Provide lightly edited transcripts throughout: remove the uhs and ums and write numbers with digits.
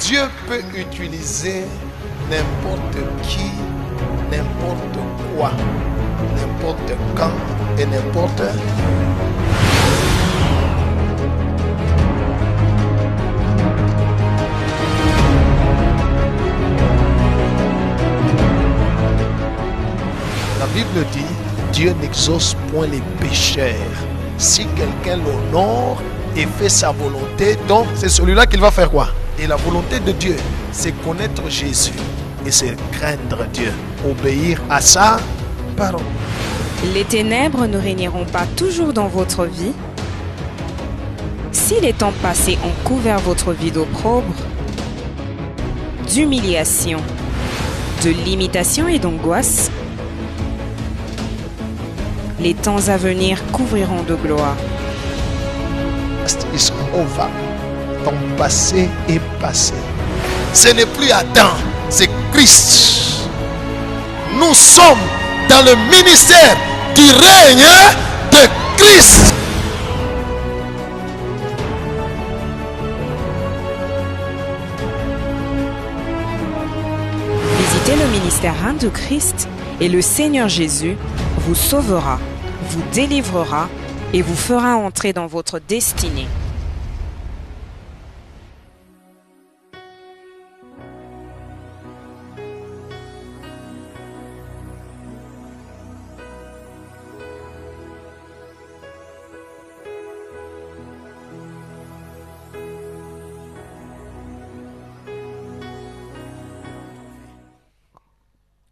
Dieu peut utiliser n'importe qui, n'importe quoi, n'importe quand et n'importe. La Bible dit, Dieu n'exauce point les pécheurs. Si quelqu'un l'honore et fait sa volonté, donc c'est celui-là qu'il va faire quoi? Et la volonté de Dieu, c'est connaître Jésus et c'est craindre Dieu, obéir à sa parole. Les ténèbres ne régneront pas toujours dans votre vie. Si les temps passés ont couvert votre vie d'opprobre, d'humiliation, de limitation et d'angoisse, les temps à venir couvriront de gloire. Is over. Ton passé est passé. Ce n'est plus Adam, c'est Christ. Nous sommes dans le ministère du règne de Christ. Visitez le ministère Reine de Christ et le Seigneur Jésus vous sauvera, vous délivrera et vous fera entrer dans votre destinée.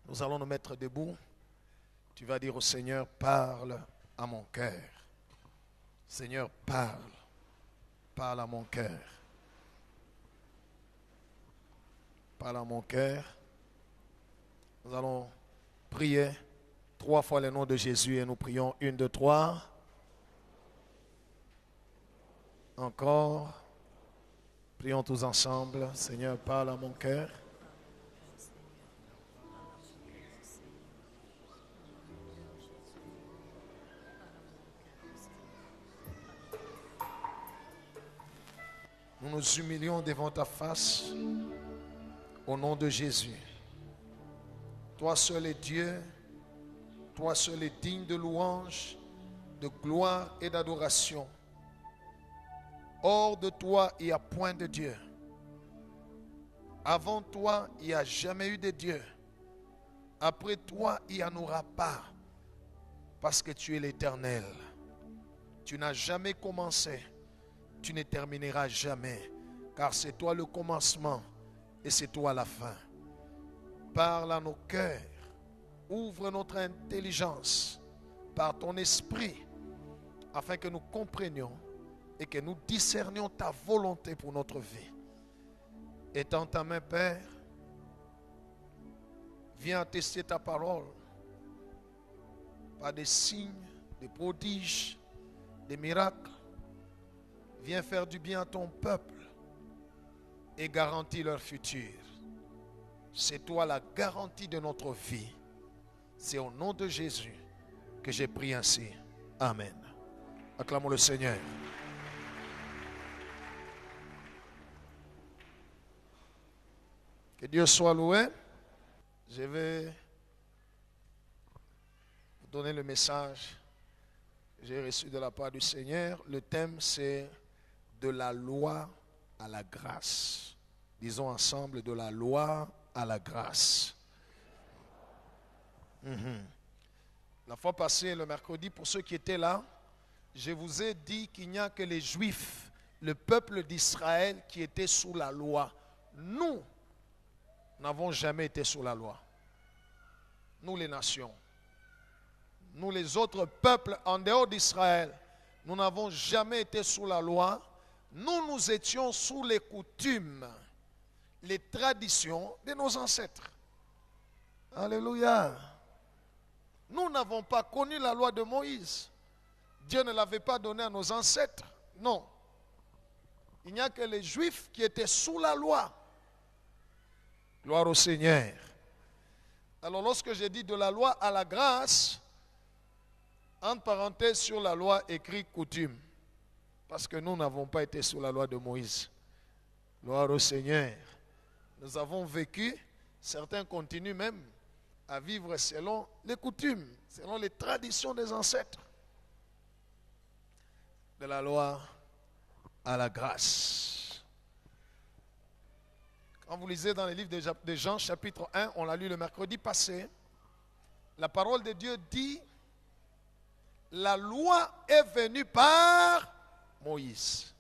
Nous allons nous mettre debout. Tu vas dire au Seigneur, parle à mon cœur. Seigneur, parle. Parle à mon cœur. Parle à mon cœur. Nous allons prier 3 fois le nom de Jésus et nous prions 1, 2, 3. Encore. Prions tous ensemble. Seigneur, parle à mon cœur. Nous nous humilions devant ta face au nom de Jésus. Toi seul est Dieu, toi seul est digne de louange, de gloire et d'adoration. Hors de toi, il n'y a point de Dieu. Avant toi, il n'y a jamais eu de Dieu. Après toi, il n'y en aura pas. Parce que tu es l'Éternel. Tu n'as jamais commencé. Tu ne termineras jamais, car c'est toi le commencement et c'est toi la fin. Parle à nos cœurs, ouvre notre intelligence par ton esprit, afin que nous comprenions et que nous discernions ta volonté pour notre vie. Étends ta main, Père, viens attester ta parole par des signes, des prodiges, des miracles. Viens faire du bien à ton peuple et garantis leur futur. C'est toi la garantie de notre vie. C'est au nom de Jésus que j'ai prié ainsi. Amen. Acclamons le Seigneur. Que Dieu soit loué. Je vais vous donner le message que j'ai reçu de la part du Seigneur. Le thème, c'est de la loi à la grâce. Disons ensemble, de la loi à la grâce. La fois passée, le mercredi, pour ceux qui étaient là, je vous ai dit qu'il n'y a que les Juifs, le peuple d'Israël, qui étaient sous la loi. Nous n'avons jamais été sous la loi. Nous, les nations. Nous, les autres peuples en dehors d'Israël, nous n'avons jamais été sous la loi. Nous étions sous les coutumes, les traditions de nos ancêtres. Alléluia. Nous n'avons pas connu la loi de Moïse. Dieu ne l'avait pas donnée à nos ancêtres. Non. Il n'y a que les Juifs qui étaient sous la loi. Gloire au Seigneur. Alors lorsque j'ai dit de la loi à la grâce, entre parenthèses sur la loi écrit coutume. Parce que nous n'avons pas été sous la loi de Moïse. Gloire au Seigneur. Nous avons vécu, certains continuent même à vivre selon les coutumes, selon les traditions des ancêtres. De la loi à la grâce. Quand vous lisez dans le livre de Jean chapitre 1, on l'a lu le mercredi passé, la parole de Dieu dit, la loi est venue par Moïse.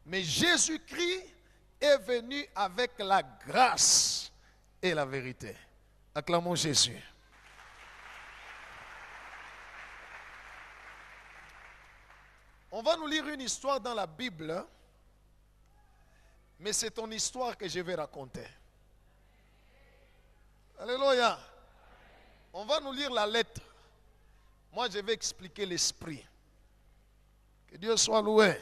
Mais Jésus-Christ est venu avec la grâce et la vérité. Acclamons Jésus. On va nous lire une histoire dans la Bible, mais c'est ton histoire que je vais raconter. Alléluia. On va nous lire la lettre. Moi, je vais expliquer l'esprit. Que Dieu soit loué.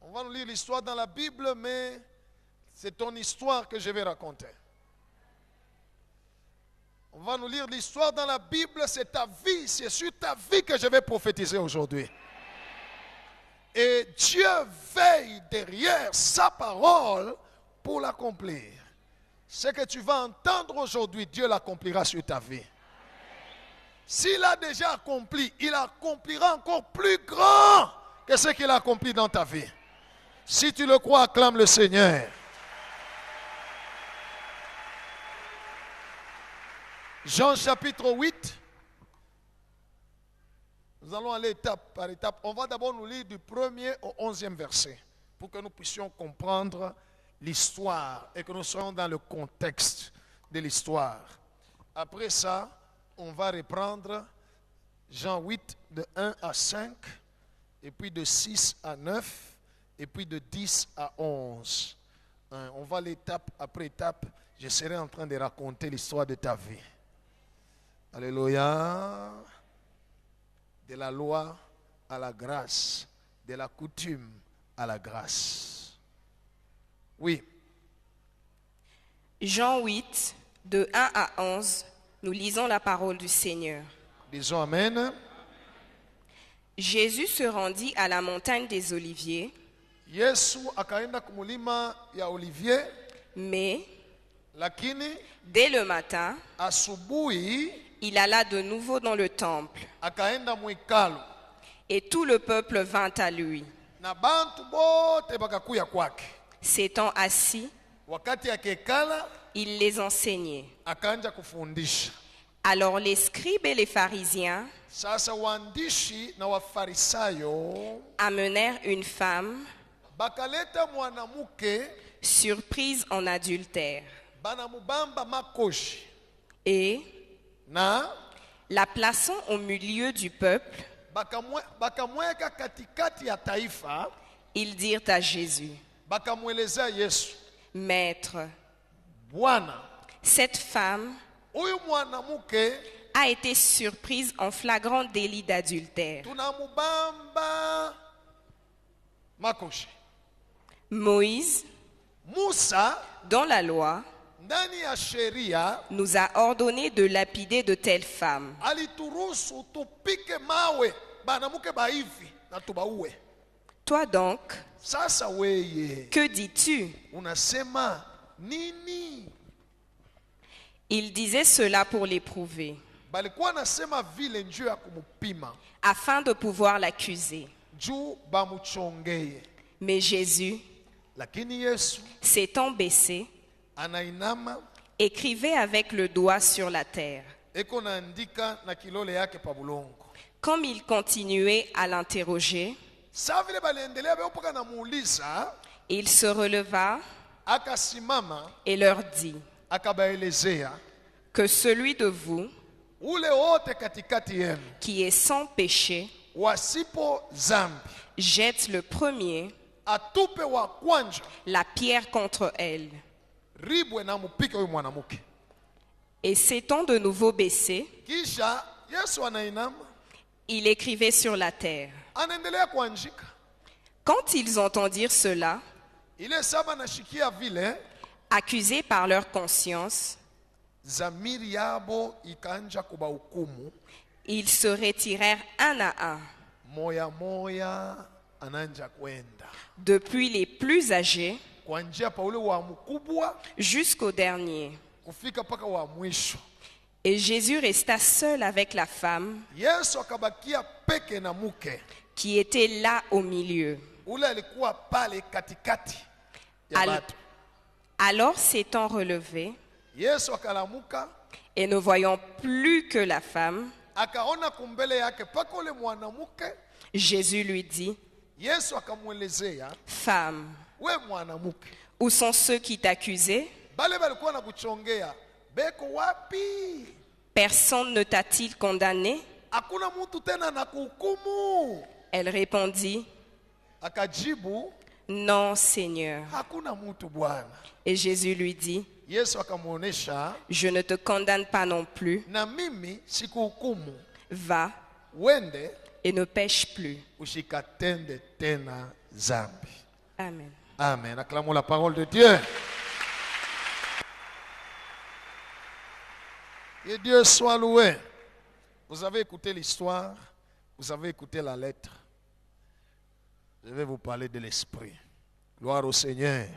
On va nous lire l'histoire dans la Bible, mais c'est ton histoire que je vais raconter. On va nous lire l'histoire dans la Bible, c'est ta vie, c'est sur ta vie que je vais prophétiser aujourd'hui. Et Dieu veille derrière sa parole pour l'accomplir. Ce que tu vas entendre aujourd'hui, Dieu l'accomplira sur ta vie. S'il a déjà accompli, il accomplira encore plus grand que ce qu'il a accompli dans ta vie. Si tu le crois, acclame le Seigneur. Jean chapitre 8. Nous allons aller étape par étape. On va d'abord nous lire du 1er au 11e verset pour que nous puissions comprendre l'histoire et que nous soyons dans le contexte de l'histoire. Après ça, on va reprendre Jean 8 de 1 à 5 et puis de 6 à 9 et puis de 10 à 11. On va l'étape après étape. Je serai en train de raconter l'histoire de ta vie. Alléluia. De la loi à la grâce, de la coutume à la grâce. Oui. Jean 8, de 1 à 11, nous lisons la parole du Seigneur. Disons Amen. Jésus se rendit à la montagne des Oliviers, Yesu akaenda kumulima ya Olivier, mais lakini dès le matin, asubuhi il alla de nouveau dans le temple, akaenda mwikalo, et tout le peuple vint à lui. na bantu bote bakakuya kwake. S'étant assis, Wakati akekala, il les enseignait. akaanza kufundisha. Alors les scribes et les pharisiens Sasa waandishi na wafarisayo amenèrent une femme bakaleta mwanamke surprise en adultère banamubamba makoshi et, na la plaçant au milieu du peuple, bakamweka katikati ya taifa, ils dirent à Jésus, bakamwelezea Yesu, Maître, Bwana, cette femme huyu mwanamke a été surprise en flagrant délit d'adultère. tunamubamba makoshi. Moïse, Musa dans la loi, ndani ya sheria nous a ordonné de lapider de telles femmes. alituruhusu tupike mawe banamuke baivi na tubaue. Toi donc, Sasa weye que dis-tu? unasema nini? Il disait cela pour l'éprouver, Balikuwa nasema vile njoo ya kumupima afin de pouvoir l'accuser. juu bamuchongeye. Mais Jésus, Lakini Yesu s'étant baissé, anainama écrivait avec le doigt sur la terre. eko naandika na kilole yake pa bulongo. Comme il continuait à l'interroger, Sa vile baliendelea beopaka namuuliza, il se releva akasimama et leur dit, akabaelezea, que celui de vous ule wote katikati yenu qui est sans péché wasipo zambi jette le premier atupe wa kwanja la pierre contre elle. ribwe na mupike huyu mwanamke. Et s'étant de nouveau baissé, Kisha Yesu anainama il écrivait sur la terre. anaendelea kuandika. Quand ils entendirent cela, Ile saba nashikia vile accusés par leur conscience, zamiri yabo ikaanja kubahukumu, ils se retirèrent un à un, moya moya ananja kwenda. depuis les plus âgés kuanzia pa ule wa mkubwa jusqu'au dernier. kufika paka wa mwisho. Et Jésus resta seul avec la femme Yesu akabakia peke na mke qui était là au milieu. ule alikuwa pale katikati ya Al- watu. Alors s'étant relevé Yesu akalamuka et ne voyant plus que la femme, akaona kumbele yake paka ule mwanamke. Jésus lui dit, Yesu akamwelezea, femme, we mwanamke, où sont ceux qui t'accusaient? bale balikuwa na kuchongea beko wapi? Personne ne t'a-t-il condamné? Hakuna mtu tena na kuhukumu? Elle répondit, Akajibu, non, Seigneur. hakuna mtu Bwana. Et Jésus lui dit, Yesu akamwonyesha, je ne te condamne pas non plus. na mimi sikuhukumu, Va wende et ne pêche plus. usikatende tena zambi. Amen. Amen. Acclamons la parole de Dieu. Que Dieu soit loué. Vous avez écouté l'histoire, vous avez écouté la lettre. Je vais vous parler de l'esprit. Gloire au Seigneur.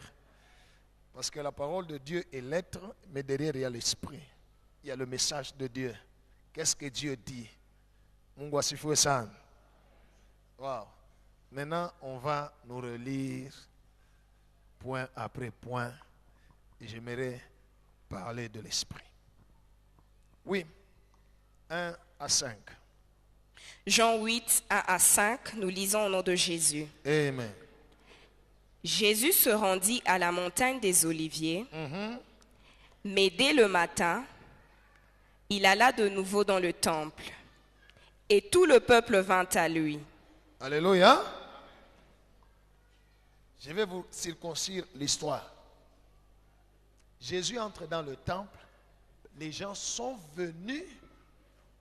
Parce que la parole de Dieu est lettre, mais derrière il y a l'esprit. Il y a le message de Dieu. Qu'est-ce que Dieu dit? Mungu asifiwe sana. Wow. Maintenant, on va nous relire point après point. Et j'aimerais parler de l'esprit. Oui. 1 à 5. Jean 8, 1 à 5, nous lisons au nom de Jésus. Amen. Jésus se rendit à la montagne des Oliviers, mais dès le matin, il alla de nouveau dans le temple, et tout le peuple vint à lui. Alléluia. Je vais vous circoncire l'histoire. Jésus entre dans le temple. Les gens sont venus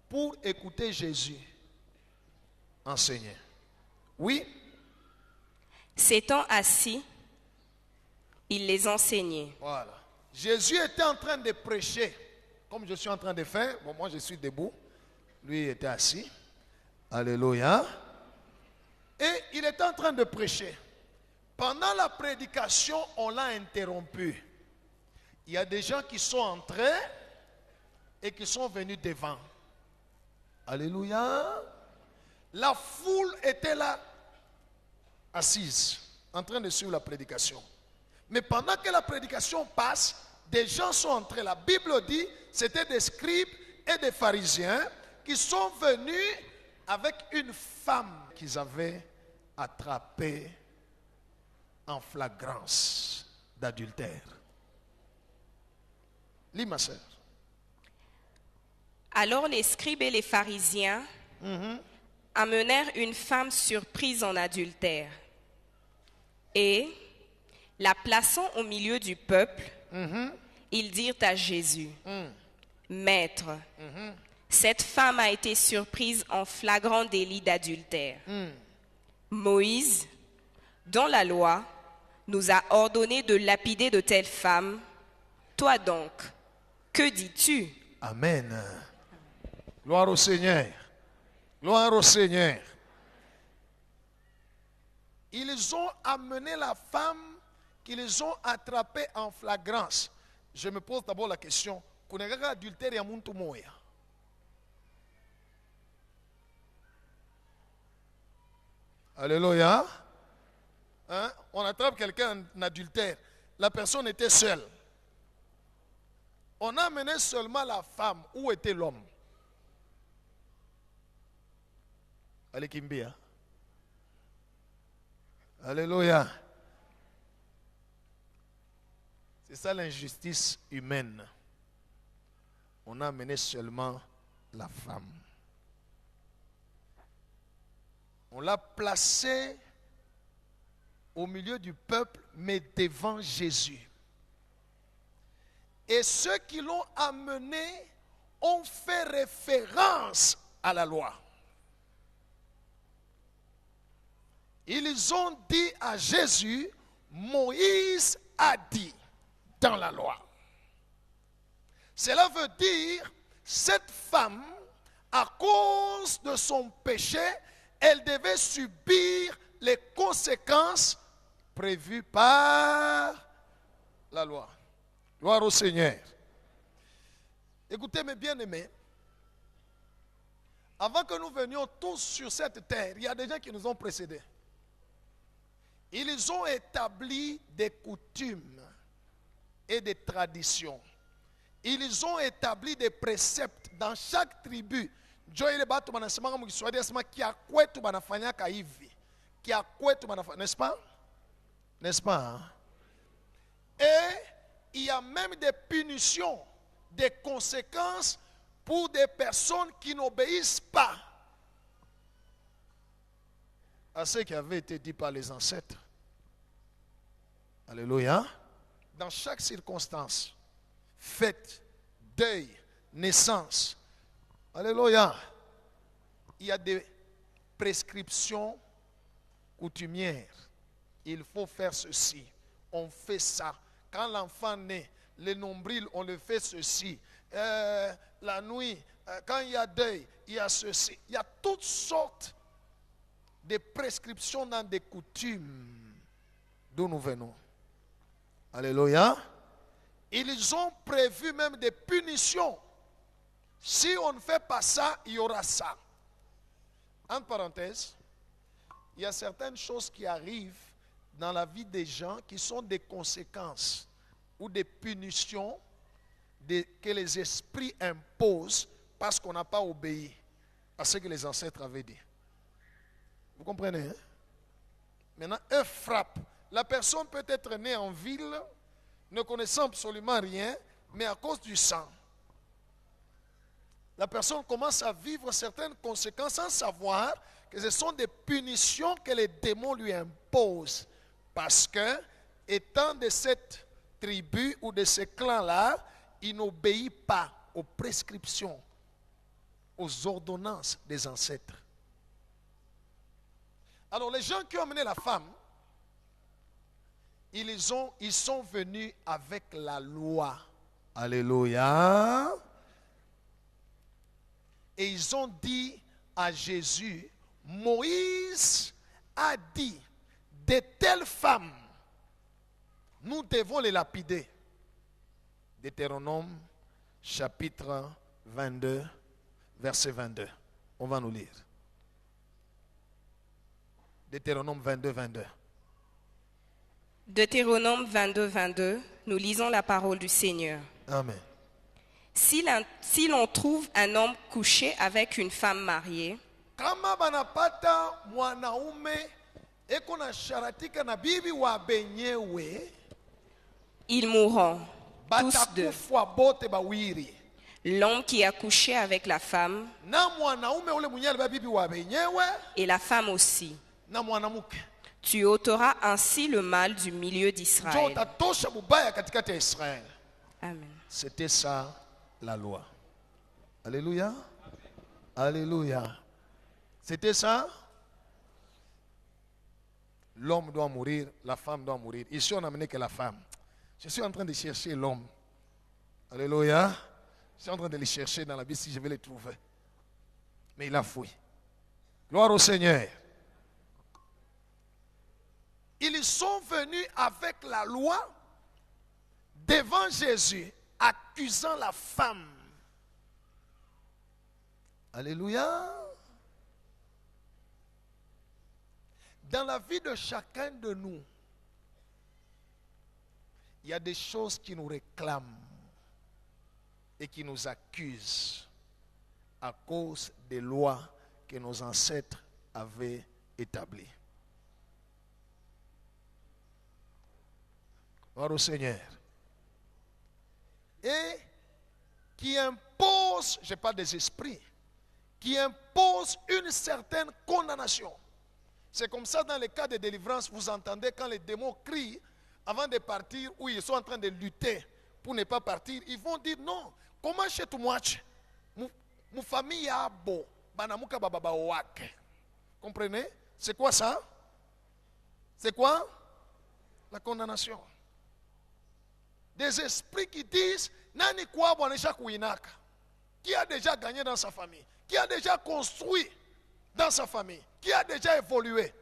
pour écouter Jésus enseigner. Oui. S'étant assis, il les enseignait. Voilà. Jésus était en train de prêcher, comme je suis en train de faire. Bon, moi je suis debout. Lui était assis. Alléluia. Et il était en train de prêcher. Pendant la prédication, on l'a interrompu. Il y a des gens qui sont entrés et qui sont venus devant. Alléluia. La foule était là, assise, en train de suivre la prédication. Mais pendant que la prédication passe, des gens sont entrés. La Bible dit, c'était des scribes et des pharisiens qui sont venus avec une femme qu'ils avaient attrapée en flagrance d'adultère. Lis ma sœur. Alors les scribes et les pharisiens amenèrent une femme surprise en adultère. Et, la plaçant au milieu du peuple, ils dirent à Jésus, Maître, cette femme a été surprise en flagrant délit d'adultère. Moïse, dans la loi, nous a ordonné de lapider de telles femmes. Toi donc, que dis-tu? Amen. Gloire au Seigneur. Gloire au Seigneur. Ils ont amené la femme qu'ils ont attrapée en flagrance. Je me pose d'abord la question. Kunagaga adultère ya muntu moya. Alléluia. Hein? On attrape quelqu'un en adultère. La personne était seule. On a amené seulement la femme. Où était l'homme? Allez, Kimbia. Alléluia. C'est ça l'injustice humaine. On a amené seulement la femme. On l'a placée au milieu du peuple, mais devant Jésus. Et ceux qui l'ont amené ont fait référence à la loi. Ils ont dit à Jésus, Moïse a dit dans la loi. Cela veut dire, cette femme, à cause de son péché, elle devait subir les conséquences prévus par la loi. Gloire au Seigneur. Écoutez mes bien-aimés, avant que nous venions tous sur cette terre, il y a des gens qui nous ont précédés. Ils ont établi des coutumes et des traditions. Ils ont établi des préceptes dans chaque tribu. N'est-ce pas? N'est-ce pas? Hein? Et il y a même des punitions, des conséquences pour des personnes qui n'obéissent pas à ce qui avait été dit par les ancêtres. Alléluia. Dans chaque circonstance, fête, deuil, naissance, alléluia, il y a des prescriptions coutumières. Il faut faire ceci, on fait ça. Quand l'enfant naît, le nombril, on le fait ceci. La nuit, quand il y a deuil, il y a ceci. Il y a toutes sortes de prescriptions dans des coutumes d'où nous venons. Alléluia. Ils ont prévu même des punitions. Si on ne fait pas ça, il y aura ça. Entre parenthèses, il y a certaines choses qui arrivent dans la vie des gens qui sont des conséquences ou des punitions que les esprits imposent parce qu'on n'a pas obéi à ce que les ancêtres avaient dit. Vous comprenez? Hein? Maintenant, eux frappent. La personne peut être née en ville, ne connaissant absolument rien, mais à cause du sang, la personne commence à vivre certaines conséquences sans savoir que ce sont des punitions que les démons lui imposent. Parce que, étant de cette tribu ou de ce clan-là, il n'obéit pas aux prescriptions, aux ordonnances des ancêtres. Alors les gens qui ont mené la femme, ils sont venus avec la loi. Alléluia. Et ils ont dit à Jésus, Moïse a dit, de telles femmes, nous devons les lapider. Deutéronome chapitre 22, verset 22. On va nous lire. Deutéronome 22, 22. Deutéronome 22, 22, nous lisons la parole du Seigneur. Amen. Si l'on trouve un homme couché avec une femme mariée, Kama banapata mwanaume eko na sharatika na bibi wa benyewe, ils mourront tous deux. batakufwa bote bawiri. L'homme qui a couché avec la femme Na mwanaume ule mwenye alibeba bibi wa benyewe et la femme aussi. na mwanamuke. Tu ôteras ainsi le mal du milieu Njo d'Israël. utatosha mubaya katikati ya Israeli. Amen. C'était ça la loi. Alléluia. Alléluia. C'était ça. L'homme doit mourir, la femme doit mourir. Ici, on n'a amené que la femme. Je suis en train de chercher l'homme. Alléluia. Je suis en train de le chercher dans la Bible si je vais le trouver. Mais il a fui. Gloire au Seigneur. Ils sont venus avec la loi devant Jésus, accusant la femme. Alléluia. Dans la vie de chacun de nous, il y a des choses qui nous réclament et qui nous accusent à cause des lois que nos ancêtres avaient établies. Gloire au Seigneur. Et qui impose, je parle des esprits, qui impose une certaine condamnation. C'est comme ça dans les cas de délivrance, vous entendez quand les démons crient avant de partir ou ils sont en train de lutter pour ne pas partir, ils vont dire non, comment chez tout moi, mon famille a beau, banamuka bababa wak. Comprenez? C'est quoi ça? C'est quoi? La condamnation. Des esprits qui disent nani kwa bwanisha kuinaka. Qui a déjà gagné dans sa famille? Qui a déjà construit dans sa famille? Qui a déjà évolué?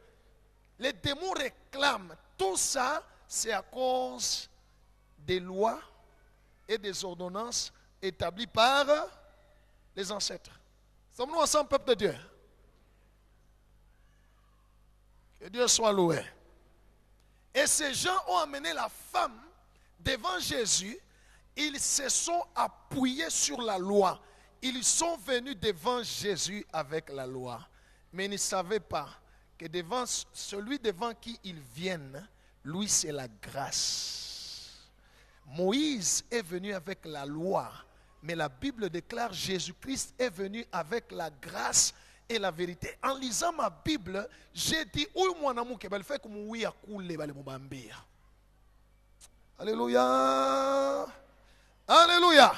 Les démons réclament Tout ça, c'est à cause des lois et des ordonnances établies par les ancêtres. Sommes-nous ensemble, peuple de Dieu? Que Dieu soit loué. Et ces gens ont amené la femme devant Jésus. Ils se sont appuyés sur la loi. Ils sont venus devant Jésus avec la loi. Mais ils ne savaient pas que devant celui devant qui ils viennent, lui c'est la grâce. Moïse est venu avec la loi. Mais la Bible déclare Jésus-Christ est venu avec la grâce et la vérité. En lisant ma Bible, j'ai dit, alléluia. Alléluia.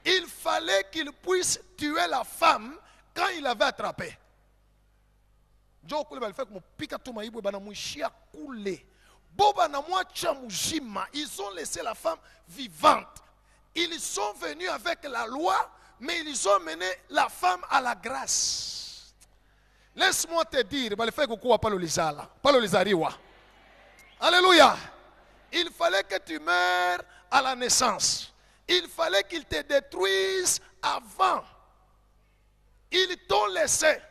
Il fallait qu'il puisse tuer la femme quand il l'avait attrapée. Ils ont laissé la femme vivante. Ils sont venus avec la loi, mais ils ont mené la femme à la grâce. Laisse-moi te dire, alléluia. Il fallait que tu meurs à la naissance. Il fallait qu'ils te détruisent avant. Ils t'ont laissé.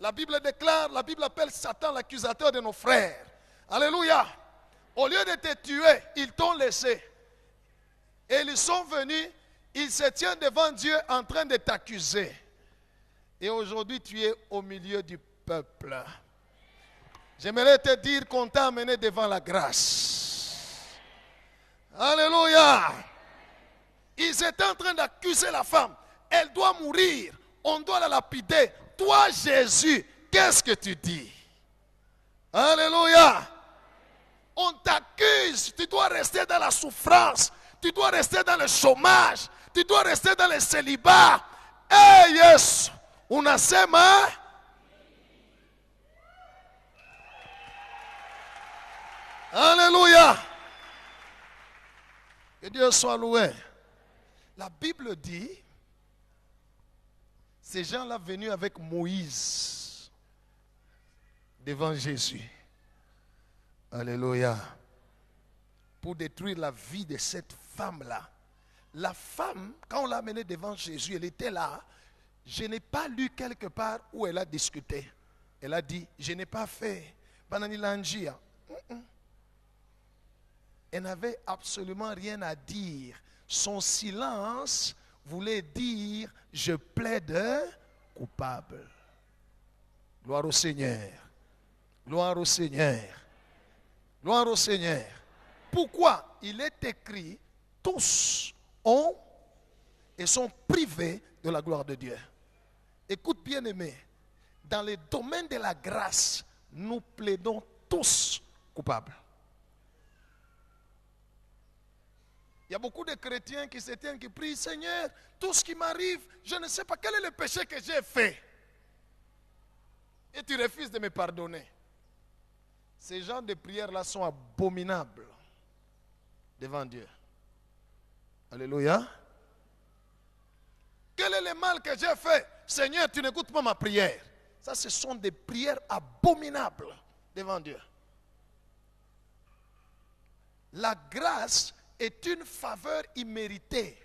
La Bible déclare, la Bible appelle Satan l'accusateur de nos frères. Alléluia. Au lieu de te tuer, ils t'ont laissé. Et ils sont venus, ils se tiennent devant Dieu en train de t'accuser. Et aujourd'hui, tu es au milieu du peuple. J'aimerais te dire qu'on t'a amené devant la grâce. Alléluia. Ils étaient en train d'accuser la femme. Elle doit mourir. On doit la lapider. Toi, Jésus, qu'est-ce que tu dis? Alléluia. On t'accuse. Tu dois rester dans la souffrance. Tu dois rester dans le chômage. Tu dois rester dans le célibat. Eh yes. Unasema. Alléluia. Que Dieu soit loué. La Bible dit, ces gens-là venus avec Moïse devant Jésus. Alléluia. Pour détruire la vie de cette femme-là. La femme, quand on l'a amenée devant Jésus, elle était là. Je n'ai pas lu quelque part où elle a discuté. Elle a dit, je n'ai pas fait. Banani Langia. Elle n'avait absolument rien à dire. Son silence voulait dire, je plaide coupable. Gloire au Seigneur. Gloire au Seigneur. Gloire au Seigneur. Pourquoi? Il est écrit, tous ont et sont privés de la gloire de Dieu. Écoute bien aimé, dans le domaine de la grâce, nous plaidons tous coupables. Il y a beaucoup de chrétiens qui se tiennent, qui prient, Seigneur, tout ce qui m'arrive, je ne sais pas quel est le péché que j'ai fait. Et tu refuses de me pardonner. Ces genres de prières-là sont abominables devant Dieu. Alléluia. Quel est le mal que j'ai fait? Seigneur, tu n'écoutes pas ma prière. Ça, ce sont des prières abominables devant Dieu. La grâce est une faveur imméritée.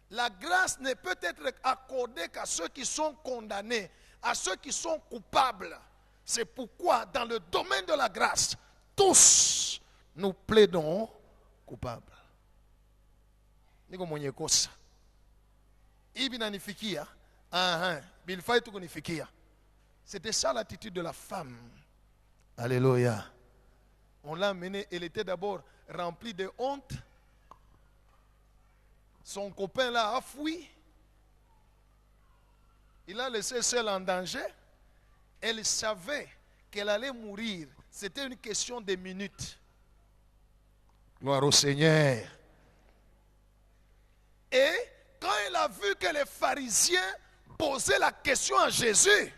La grâce ne peut être accordée qu'à ceux qui sont condamnés, à ceux qui sont coupables. C'est pourquoi, dans le domaine de la grâce, tous nous plaidons coupables. Niko mwenye kosa. Ibi nanifikia. Bilfai tu kunifikia. C'était ça l'attitude de la femme. Alléluia. On l'a amenée, elle était d'abord remplie de honte. Son copain là a fui. Il a laissé seule en danger. Elle savait qu'elle allait mourir. C'était une question de minutes. Gloire au Seigneur. Et quand elle a vu que les pharisiens posaient la question à Jésus,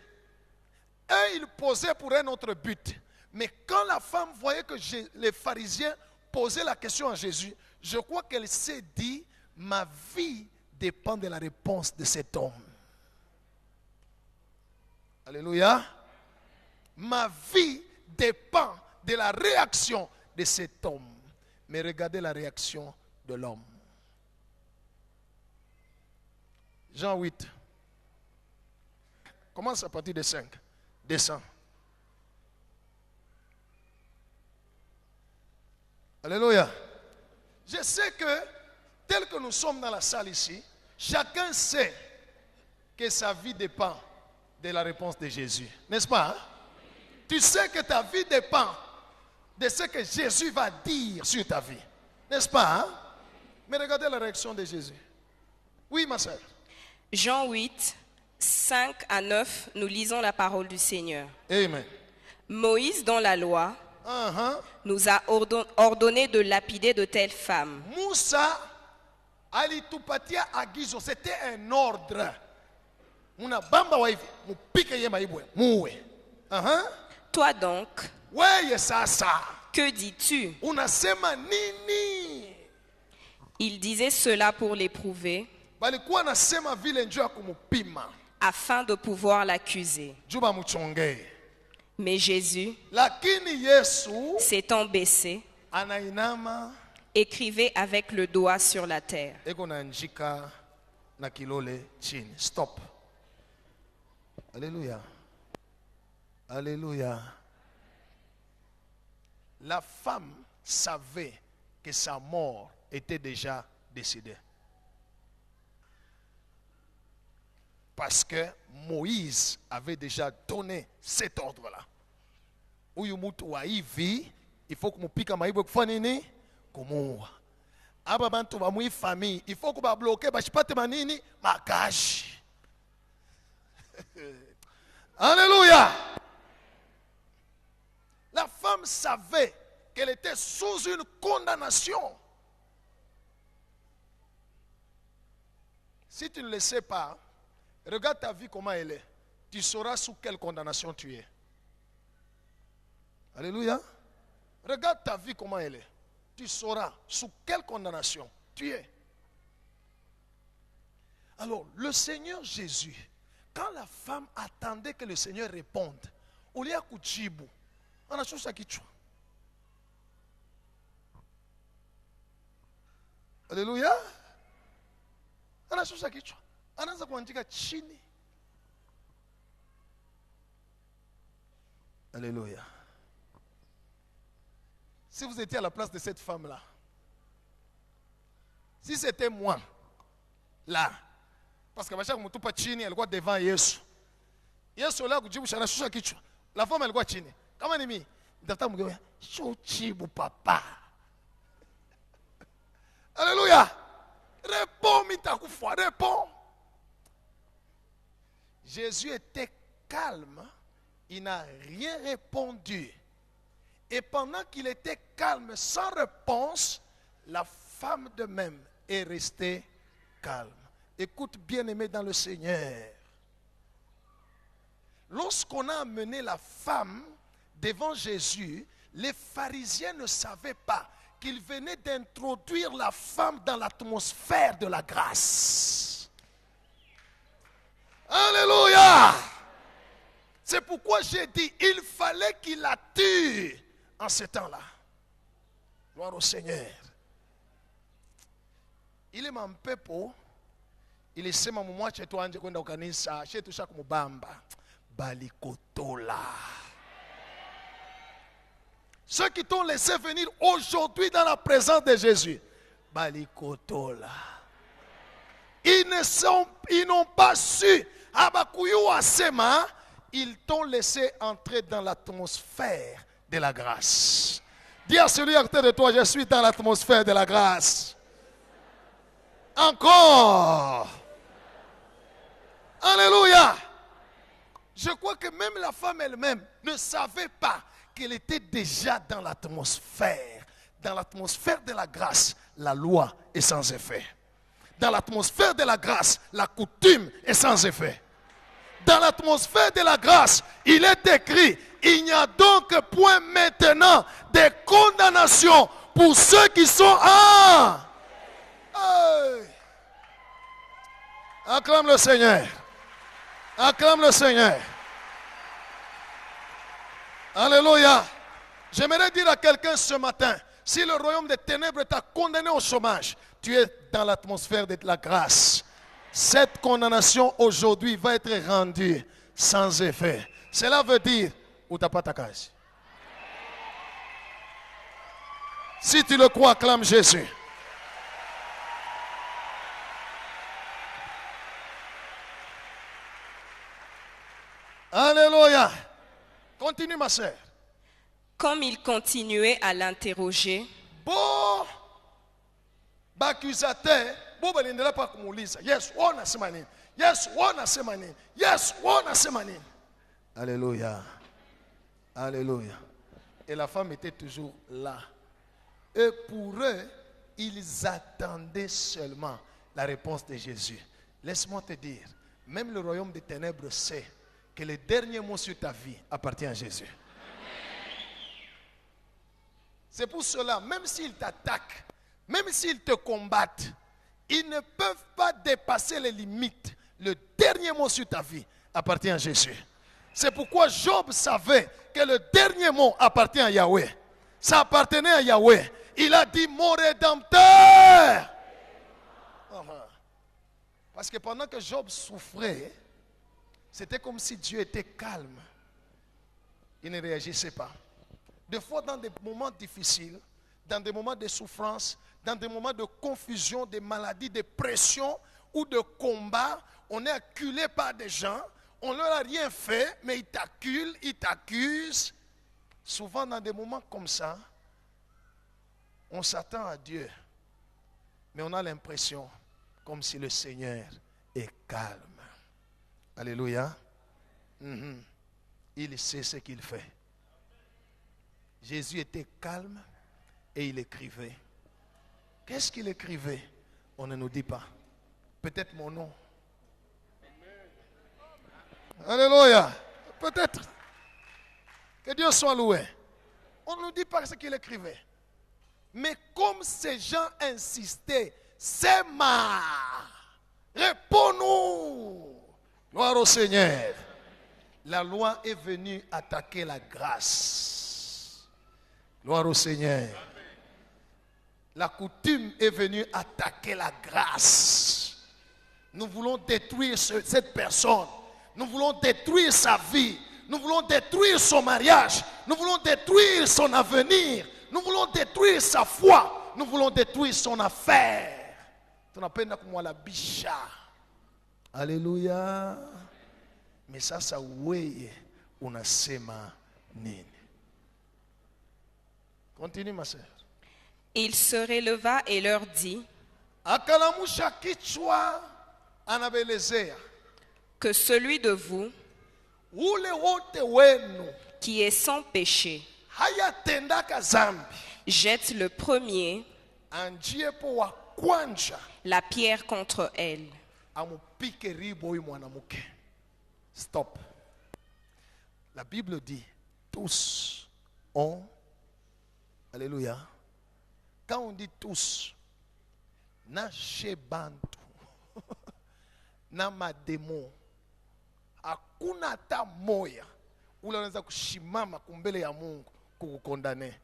eux, ils posaient pour un autre but. Mais quand la femme voyait que les pharisiens posaient la question à Jésus, je crois qu'elle s'est dit, ma vie dépend de la réponse de cet homme. Alléluia. Ma vie dépend de la réaction de cet homme. Mais regardez la réaction de l'homme. Jean 8. Commence à partir de 5. Descends. Alléluia. Je sais que, tel que nous sommes dans la salle ici, chacun sait que sa vie dépend de la réponse de Jésus. N'est-ce pas? Hein? Tu sais que ta vie dépend de ce que Jésus va dire sur ta vie. N'est-ce pas? Hein? Mais regardez la réaction de Jésus. Oui, ma soeur. Jean 8, 5 à 9, nous lisons la parole du Seigneur. Amen. Moïse, dans la loi, nous a ordonné de lapider de telles femmes. Moussa alitupatia agizo, c'était un ordre. Muna bamba wa hivi, mupike ye maibwe, muwe. Toi donc, weye sasa, que dis-tu? Unasema nini? Il disait cela pour l'éprouver, balikuwa nasema vile njoo ya kumupima, afin de pouvoir l'accuser. Juba muchongee. Mais Jésus, lakini Yesu s'étant baissé, anainama, écrivait avec le doigt sur la terre. Eko na njika na kilole chini. Stop. Alléluia. Alléluia. La femme savait que sa mort était déjà décidée. Parce que Moïse avait déjà donné cet ordre-là. Huyu mtu wa hivi, il faut kumupika maibwe kufanya nini? Kumuua. Aba bantu ba mwi famille, il faut kuba bloquer bashipate manini? Magashi. Alléluia. La femme savait qu'elle était sous une condamnation. Si tu ne le sais pas, regarde ta vie comment elle est. Tu sauras sous quelle condamnation tu es. Alléluia. Regarde ta vie comment elle est. Tu sauras sous quelle condamnation tu es. Alors, le Seigneur Jésus, quand la femme attendait que le Seigneur réponde, au lieu de kujibu, on a chose à kichwa. Alléluia. On a chose à kichwa. Anaanza kuandika chini. Alléluia. Si vous étiez à la place de cette femme-là, si c'était moi, là, parce que Bachak Mutupa chini, elle est devant Yesu. Yesu là, kujibu shana shusha kichwa. La femme elle est chini. Kama ni mimi, ndata mgewe, chochibu papa. Alléluia. Réponds, mitakufa, réponds. Jésus était calme, il n'a rien répondu. Et pendant qu'il était calme, sans réponse, la femme de même est restée calme. Écoute, bien-aimé dans le Seigneur. Lorsqu'on a amené la femme devant Jésus, les pharisiens ne savaient pas qu'il venait d'introduire la femme dans l'atmosphère de la grâce. Alléluia! C'est pourquoi j'ai dit, il fallait qu'il la tue en ce temps-là. Gloire au Seigneur. Il est mon pepo. Il est sema mumwa chetu anje kwenda kanisa, chetu sha kumubamba. Balikotola. Ceux qui t'ont laissé venir aujourd'hui dans la présence de Jésus. Balikotola. Ils n'ont pas su. Abakuyu asema. Ils t'ont laissé entrer dans l'atmosphère de la grâce. Dis à celui à côté de toi, je suis dans l'atmosphère de la grâce. Encore. Alléluia. Je crois que même la femme elle-même ne savait pas qu'elle était déjà dans l'atmosphère. Dans l'atmosphère de la grâce, la loi est sans effet. Dans l'atmosphère de la grâce, la coutume est sans effet. Dans l'atmosphère de la grâce, il est écrit, il n'y a donc point maintenant de condamnation pour ceux qui sont en... Hey. Acclame le Seigneur. Acclame le Seigneur. Alléluia. J'aimerais dire à quelqu'un ce matin, si le royaume des ténèbres t'a condamné au chômage, tu es dans l'atmosphère de la grâce. Cette condamnation aujourd'hui va être rendue sans effet. Cela veut dire, où t'as pas ta case. Si tu le crois, acclame Jésus. Alléluia. Continue ma sœur. Comme il continuait à l'interroger, Bon, accusateur, bon balindela pas kumuuliza. Yes, wana sema nini? Yes, wana sema nini? Yes, wana sema nini? Alléluia. Alléluia. Et la femme était toujours là. Et pour eux, ils attendaient seulement la réponse de Jésus. Laisse-moi te dire, même le royaume des ténèbres sait que le dernier mot sur ta vie appartient à Jésus. C'est pour cela, même s'ils t'attaquent, même s'ils te combattent, ils ne peuvent pas dépasser les limites. Le dernier mot sur ta vie appartient à Jésus. C'est pourquoi Job savait que le dernier mot appartient à Yahweh. Ça appartenait à Yahweh. Il a dit, mon Rédempteur. Parce que pendant que Job souffrait, c'était comme si Dieu était calme. Il ne réagissait pas. Des fois, dans des moments difficiles, dans des moments de souffrance, dans des moments de confusion, de maladie, de pression ou de combat, on est acculé par des gens, on ne leur a rien fait, mais ils t'acculent, ils t'accusent. Souvent, dans des moments comme ça, on s'attend à Dieu, mais on a l'impression comme si le Seigneur est calme. Alléluia. Il sait ce qu'il fait. Jésus était calme et il écrivait. Qu'est-ce qu'il écrivait? On ne nous dit pas. Peut-être mon nom. Alléluia. Peut-être. Que Dieu soit loué. On ne nous dit pas ce qu'il écrivait. Mais comme ces gens insistaient, c'est ma. Réponds-nous. Gloire au Seigneur. La loi est venue attaquer la grâce. Gloire au Seigneur. La coutume est venue attaquer la grâce. Nous voulons détruire cette personne. Nous voulons détruire sa vie. Nous voulons détruire son mariage. Nous voulons détruire son avenir. Nous voulons détruire sa foi. Nous voulons détruire son affaire. Tunapenda kumwalabisha. Alléluia. Mais sasa wewe unasema nini? Continue ma sœur. il se releva et leur dit Akalamusha kichwa anabelezea. que celui de vous Ule wote wenu qui est sans péché hayatendaka zambi jette le premier anjie po wa kwanja la pierre contre elle. amupike ribo huyu mwanamke. Stop. La Bible dit tous ont. Alléluia. Quand on dit tous, na shebantu na mademo hakuna hata moya ule anaweza kushimama kumbele ya Mungu kukukondane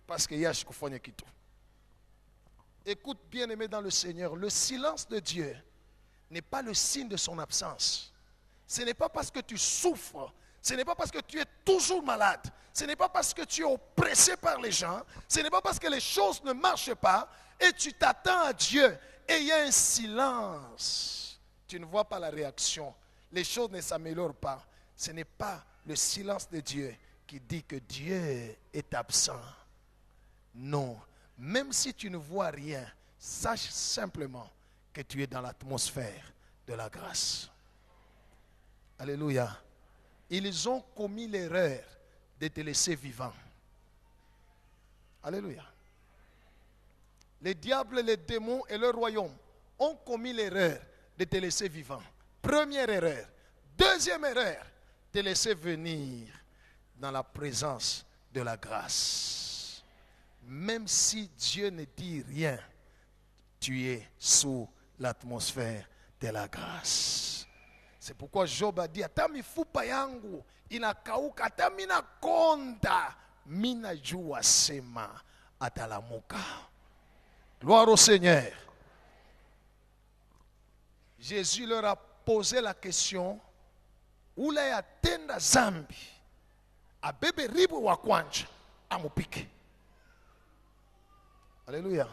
parce que yashi kufanya kitu. Écoute bien aimé dans le Seigneur, le silence de Dieu n'est pas le signe de son absence. Ce n'est pas parce que tu souffres, ce n'est pas parce que tu es toujours malade, ce n'est pas parce que tu es oppressé par les gens, ce n'est pas parce que les choses ne marchent pas et tu t'attends à Dieu et il y a un silence. Tu ne vois pas la réaction, les choses ne s'améliorent pas. Ce n'est pas le silence de Dieu qui dit que Dieu est absent. Non, même si tu ne vois rien, sache simplement que tu es dans l'atmosphère de la grâce. Alléluia. Ils ont commis l'erreur de te laisser vivant. Alléluia. Les diables, les démons et leur royaume ont commis l'erreur de te laisser vivant. Première erreur. Deuxième erreur, te laisser venir dans la présence de la grâce. Même si Dieu ne dit rien, tu es sous l'atmosphère de la grâce. C'est pourquoi Job a dit, hata mifupa yangu inakauka, hata mina konda, mina jua sema atalamuka. Gloire au Seigneur. Jésus leur a posé la question, ule yatenda zambi abebe ribu wa kwanja amupike. Alléluia.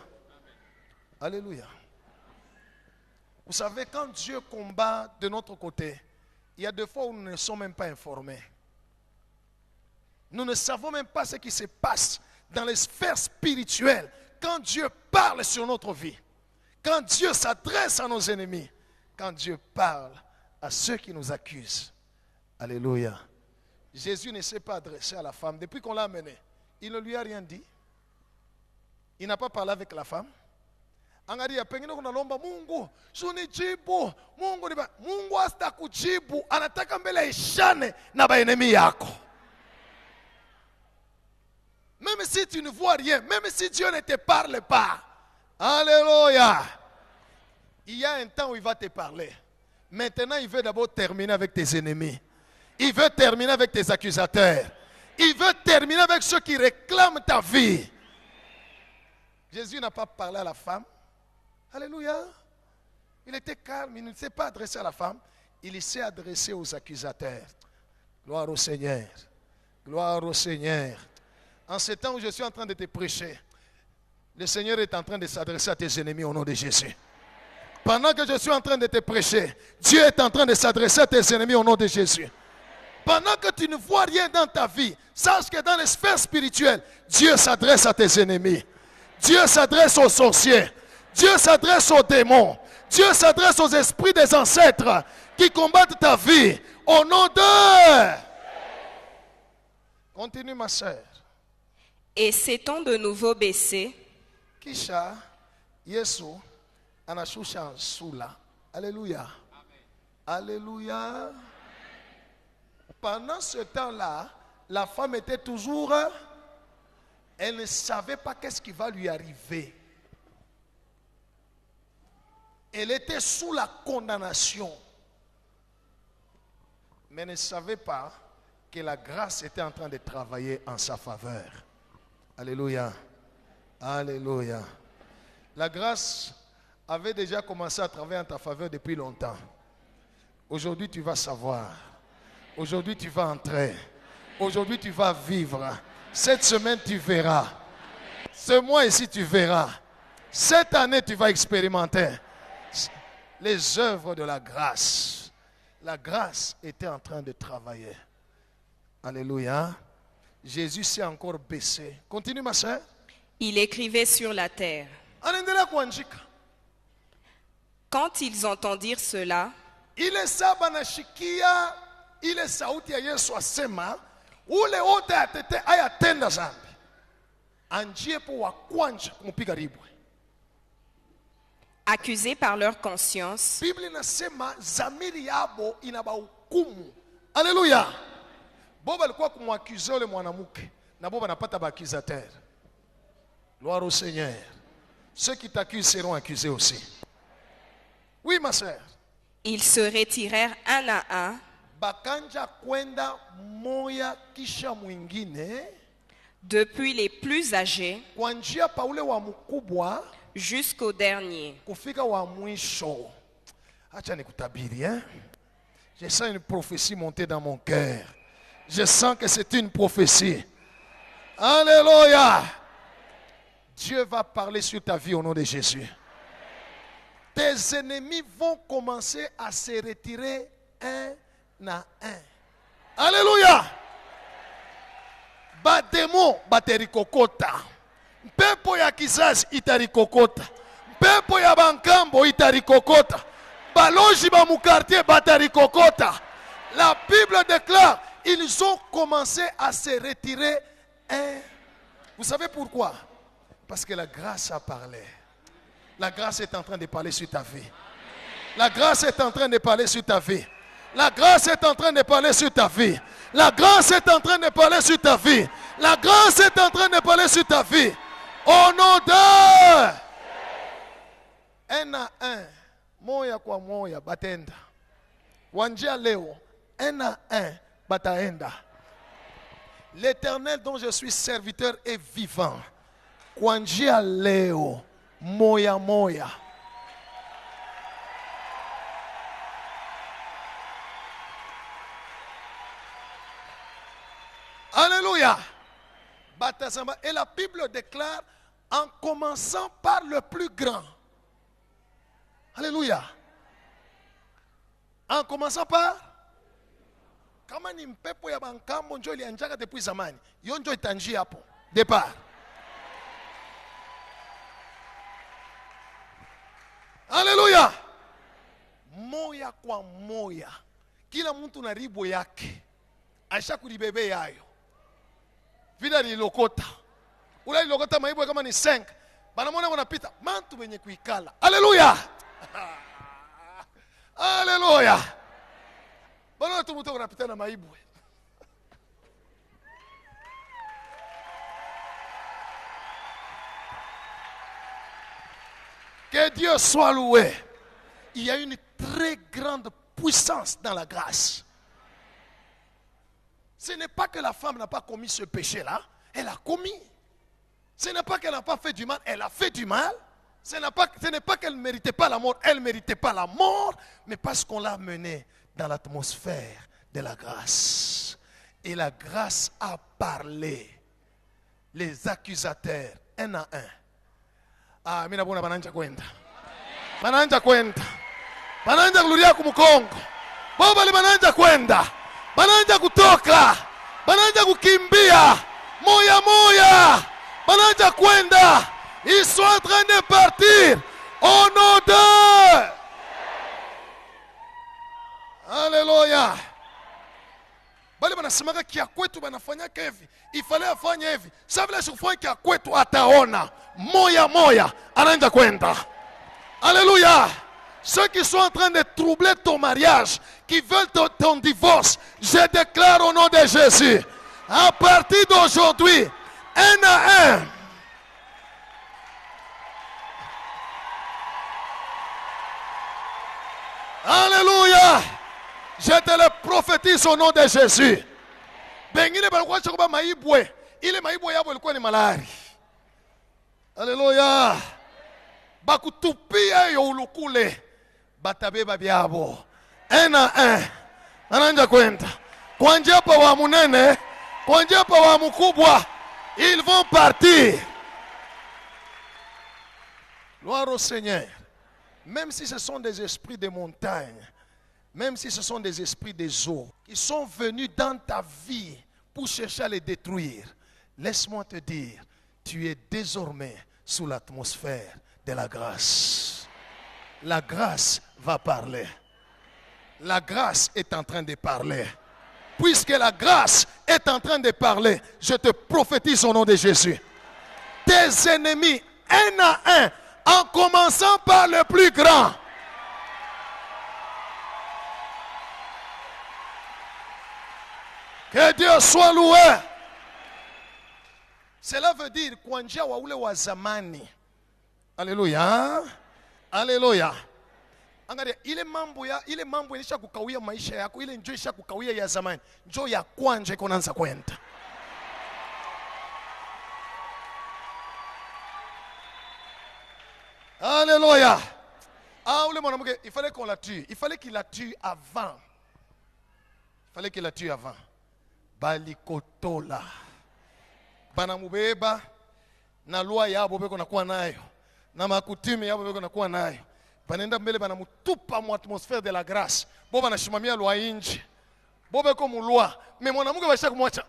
Alléluia. Vous savez, quand Dieu combat de notre côté, il y a des fois où nous ne sommes même pas informés. Nous ne savons même pas ce qui se passe dans les sphères spirituelles quand Dieu parle sur notre vie, quand Dieu s'adresse à nos ennemis, quand Dieu parle à ceux qui nous accusent. Alléluia. Jésus ne s'est pas adressé à la femme. Depuis qu'on l'a amené, il ne lui a rien dit. Il n'a pas parlé avec la femme. Angalia, pengine kunalomba Mungu, sunijibu. Mungu hasta kujibu, anataka mbele ishane na baenemi yako. Même si tu ne vois rien, même si Dieu ne te parle pas. Alléluia. Il y a un temps où il va te parler. Maintenant, il veut d'abord terminer avec tes ennemis. Il veut terminer avec tes accusateurs. Il veut terminer avec ceux qui réclament ta vie. Jésus n'a pas parlé à la femme. Alléluia. Il était calme, il ne s'est pas adressé à la femme. Il s'est adressé aux accusateurs. Gloire au Seigneur. Gloire au Seigneur. En ce temps où je suis en train de te prêcher, le Seigneur est en train de s'adresser à tes ennemis au nom de Jésus. Pendant que je suis en train de te prêcher, Dieu est en train de s'adresser à tes ennemis au nom de Jésus. Pendant que tu ne vois rien dans ta vie, sache que dans les sphères spirituelles, Dieu s'adresse à tes ennemis. Dieu s'adresse aux sorciers. Dieu s'adresse aux démons. Dieu s'adresse aux esprits des ancêtres qui combattent ta vie au nom de... Continue ma soeur. Et s'étant de nouveau baissé, Kisha, Yesu, anashusha nsula. Alléluia. Alléluia. Pendant ce temps-là, la femme était toujours... Elle ne savait pas qu'est-ce qui va lui arriver. Elle était sous la condamnation. Mais ne savait pas que la grâce était en train de travailler en sa faveur. Alléluia. Alléluia. La grâce avait déjà commencé à travailler en ta faveur depuis longtemps. Aujourd'hui, tu vas savoir. Aujourd'hui, tu vas entrer. Aujourd'hui, tu vas vivre. Cette semaine, tu verras. Ce mois ici, tu verras. Cette année, tu vas expérimenter les œuvres de la grâce. La grâce était en train de travailler. Alléluia. Jésus s'est encore baissé. Continue, ma soeur. il écrivait sur la terre. Quand ils entendirent cela, ile saba nashikia ile sauti ya Yesu asema ule wote atete ayatenda zambi anjie po wa kwanja kumupiga ribwe. accusés par leur conscience, Biblia inasema zamiri yabo inabahukumu. Haleluya. Boba alikuwa kumwakiza ule mwanamke na boba anapata baakizateur. Gloire au Seigneur. Ceux qui t'accusent seront accusés aussi. Oui, ma sœur. ils se retirèrent un à un, Bakanja kwenda moya kisha mwingine, depuis les plus âgés kwa njia pa ule wa mkubwa jusqu'au dernier. kufika wa mwisho. Acha nikutabiri, hein? Je sens une prophétie monter dans mon cœur. Je sens que c'est une prophétie. Alléluia. Dieu va parler sur ta vie au nom de Jésus. Tes ennemis vont commencer à se retirer un à un. Alléluia. Bademo baterikokota. Mpepo ya kizazi itarikokota. Mpepo ya bankambo itarikokota. Baloji ba mukartier batarikokota. La Bible déclare, ils ont commencé à se retirer un. Vous savez pourquoi? Parce que la grâce a parlé. La grâce est en train de parler sur ta vie. La grâce est en train de parler sur ta vie. La grâce est en train de parler sur ta vie. La grâce est en train de parler sur ta vie. La grâce est en train de parler sur ta vie. Au nom de un à un, moya kwa moya batenda. Wanjia leo, un à un, bataenda. L'Éternel dont je suis serviteur est vivant. Kwa njia leo, moya moya. Alléluia. Et la Bible déclare en commençant par le plus grand. Alléluia. En commençant par, kama ni mpepo ya bankambo njo ilianjaka depuis zamani, yo njo itanjia hapo départ. Alléluia. Moya kwa moya, kila mtu na ribo yake aisha kulibebe yayo. Vida lilokota. Ula lilokota maibu kama ni 5. Banamona wanapita mantu wenye kuikala. Alléluia. Alléluia. Bana tu mtu wanapita na maibu. Que Dieu soit loué. Il y a une très grande puissance dans la grâce. Ce n'est pas que la femme n'a pas commis ce péché-là, elle a commis. Ce n'est pas qu'elle n'a pas fait du mal, elle a fait du mal. Ce n'est pas qu'elle ne méritait pas la mort, elle ne méritait pas la mort, mais parce qu'on l'a menée dans l'atmosphère de la grâce. Et la grâce a parlé. Les accusateurs, un à un. Ah, mina bona bananja kwenda. Bananja kwenda. Bananja kurudia kumukongo. Baba li bananja kwenda. Bananja kutoka. Bananja kukimbia. Moya moya. Bananja kwenda. Ils sont en train de partir au nom de... Alléluia. Bali banasemaka kia kwetu banafanyaka hivi. Ifale afanye hivi. Sabila shukufanya kia kwetu ataona. Moya moya. Anaenda kwenda. Alléluia. Ceux qui sont en train de troubler ton mariage, qui veulent ton divorce, je déclare au nom de Jésus, à partir d'aujourd'hui, un à un, alléluia, je te le prophétise au nom de Jésus. Bengine balikuwa chakuba maibwe, ile maibwe yabo ilikuwa ni malari. Alléluia. Bakutupia yo ulukule. Batabeba byabo. Un à un. Ananja kwenda. Kwa njia pa wa munene, kwa njia pa wa mkubwa, ils vont partir. Gloire au Seigneur. Même si ce sont des esprits de montagne, même si ce sont des esprits des eaux, qui sont venus dans ta vie pour chercher à les détruire, laisse-moi te dire, tu es désormais sous l'atmosphère de la grâce. La grâce va parler. La grâce est en train de parler. Puisque la grâce est en train de parler, je te prophétise au nom de Jésus. Tes ennemis, un à un, en commençant par le plus grand. Que Dieu soit loué. Cela veut dire kwa njia wa ule wa zamani. Alléluia. Alléluia. Angalia ile mambo ilisha kukawia maisha yako, ile njoo isha kukawia ya zamani. Njoo ya kwanje kunaanza kwenda. Alléluia. Ah, ule mwanamke, il fallait qu'on la tue. Il fallait qu'il la tue avant. Il fallait qu'il la tue avant. Balikotola. Banamubeba na loi yabo beko nakuwa nayo. Na makutimi yabo beko nakuwa nayo. Banenda mbele banamutupa mu atmosphère de la grâce. Bo banashimamia loi inji. Bo beko mu loi. Mais mwanamke basha kumwacha.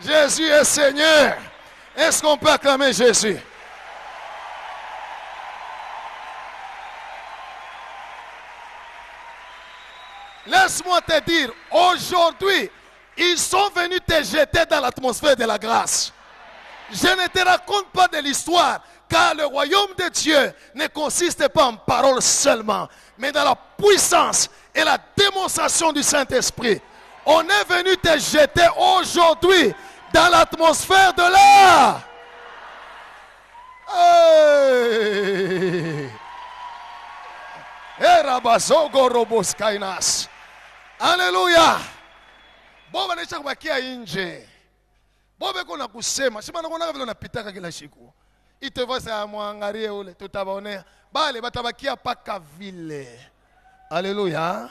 Jésus est Seigneur. Est-ce qu'on peut acclamer Jésus? Laisse-moi te dire, aujourd'hui, ils sont venus te jeter dans l'atmosphère de la grâce. Je ne te raconte pas de l'histoire, car le royaume de Dieu ne consiste pas en paroles seulement, mais dans la puissance et la démonstration du Saint-Esprit. On est venu te jeter aujourd'hui dans l'atmosphère de l'air. Hey. Erabazogo roboskainas. Haleluya. Boba naisha kubakia nje. Bobe kuna kusema. Sima nakuona vile unapitaka kila siku. Itevasa mwangalie ule tutabaonea. Bale batabakia paka vile. Alléluia.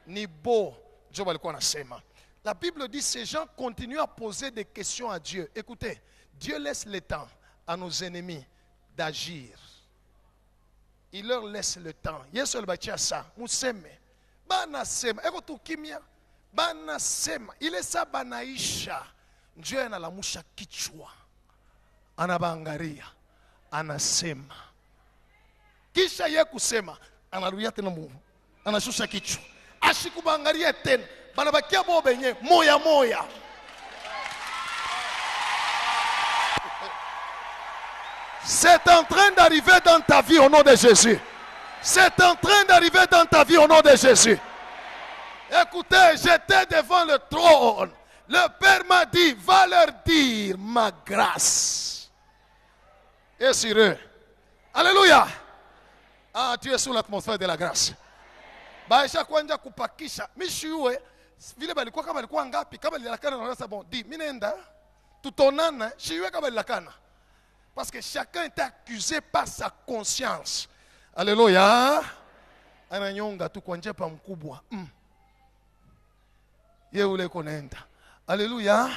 Ni beau. Job alikuwa anasema. La Bible dit ces gens continuent à poser des questions à Dieu. Écoutez, Dieu laisse le temps à nos ennemis d'agir. Il leur laisse le temps. Yesu alibatia ça. Museme. Bana sema. Eko tu kimya. Bana sema. Ile sa banaisha. Dieu analamusha kichwa. Anabangaria. Anasema. Kisha ye kusema. Anarudia tena Mungu. Anashusha kichwa. Ashikubangaria tena. Banabakia bo benye moya moya. C'est en train d'arriver dans ta vie au nom de Jésus. C'est en train d'arriver dans ta vie au nom de Jésus. Écoutez, j'étais devant le trône. Le Père m'a dit, va leur dire ma grâce est sur eux. Alléluia. Ah, tu es sous l'atmosphère de la grâce. Baisha kwanja kupakisha. Mishiwe, vile balikuwa kama balikuwa ngapi, kama lilakana na rasa bon. Di, minenda, tutonana, shiwe kama lilakana. Parce que chacun est accusé par sa conscience. Alléluia. Ananyonga tu kwa njepa mkubwa. Ye ule konenda. Alléluia.